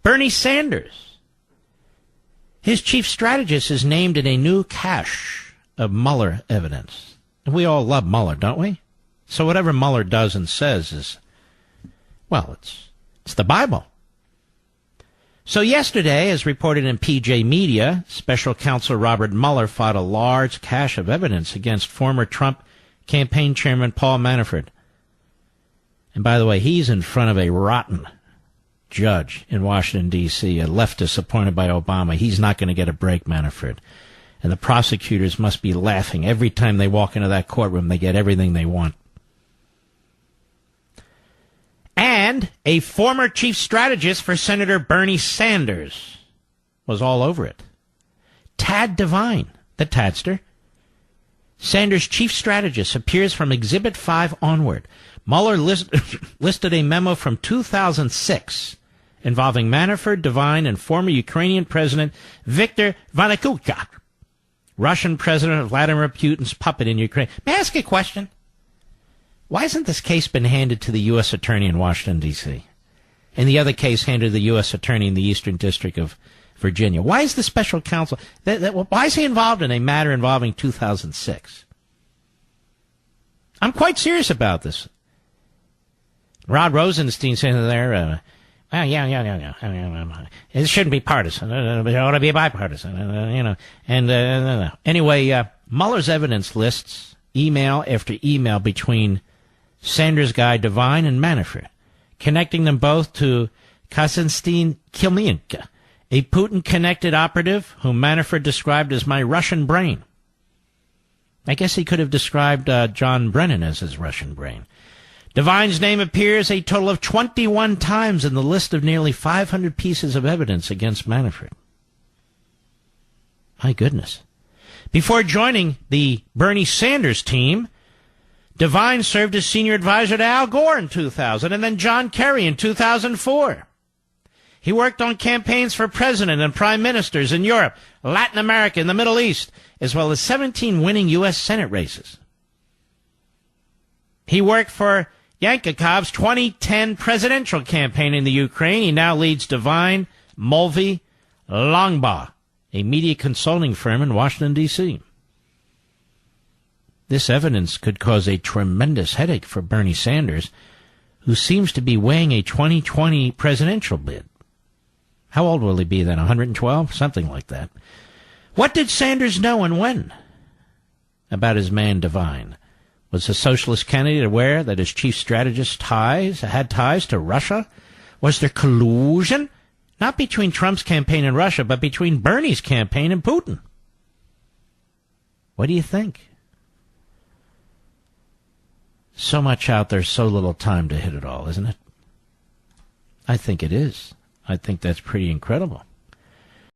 Bernie Sanders, his chief strategist, is named in a new cache of Mueller evidence. And we all love Mueller, don't we? So whatever Mueller does and says is, well, it's the Bible. So yesterday, as reported in PJ Media, Special Counsel Robert Mueller filed a large cache of evidence against former Trump campaign chairman Paul Manafort. And by the way, he's in front of a rotten judge in Washington, D.C., a leftist appointed by Obama. He's not going to get a break, Manafort. And the prosecutors must be laughing. Every time they walk into that courtroom, they get everything they want. And a former chief strategist for Senator Bernie Sanders was all over it. Tad Devine, the Tadster, Sanders' chief strategist, appears from Exhibit 5 onward. Mueller listed a memo from 2006 involving Manafort, Devine, and former Ukrainian President Viktor Yanukovych, Russian President Vladimir Putin's puppet in Ukraine. May I ask a question? Why hasn't this case been handed to the U.S. Attorney in Washington, D.C., and the other case handed to the U.S. Attorney in the Eastern District of Virginia? Why is the special counsel, why is he involved in a matter involving 2006? I'm quite serious about this. Rod Rosenstein saying there, it shouldn't be partisan. It ought to be bipartisan, And anyway, Mueller's evidence lists email after email between Sanders' guy Devine and Manafort, connecting them both to Konstantin Kielynka, a Putin-connected operative whom Manafort described as my Russian brain. I guess he could have described John Brennan as his Russian brain. Devine's name appears a total of 21 times in the list of nearly 500 pieces of evidence against Manafort. My goodness. Before joining the Bernie Sanders team, Devine served as senior advisor to Al Gore in 2000 and then John Kerry in 2004. He worked on campaigns for president and prime ministers in Europe, Latin America, and the Middle East, as well as 17 winning U.S. Senate races. He worked for Yanukhov's 2010 presidential campaign in the Ukraine. He now leads Devine, Mulvey, Longbaugh, a media consulting firm in Washington, D.C. This evidence could cause a tremendous headache for Bernie Sanders, who seems to be weighing a 2020 presidential bid. How old will he be then, 112? Something like that. What did Sanders know and when about his man Devine? Was the socialist candidate aware that his chief strategist had ties to Russia? Was there collusion? Not between Trump's campaign and Russia, but between Bernie's campaign and Putin. What do you think? So much out there, so little time to hit it all, isn't it? I think it is. I think that's pretty incredible.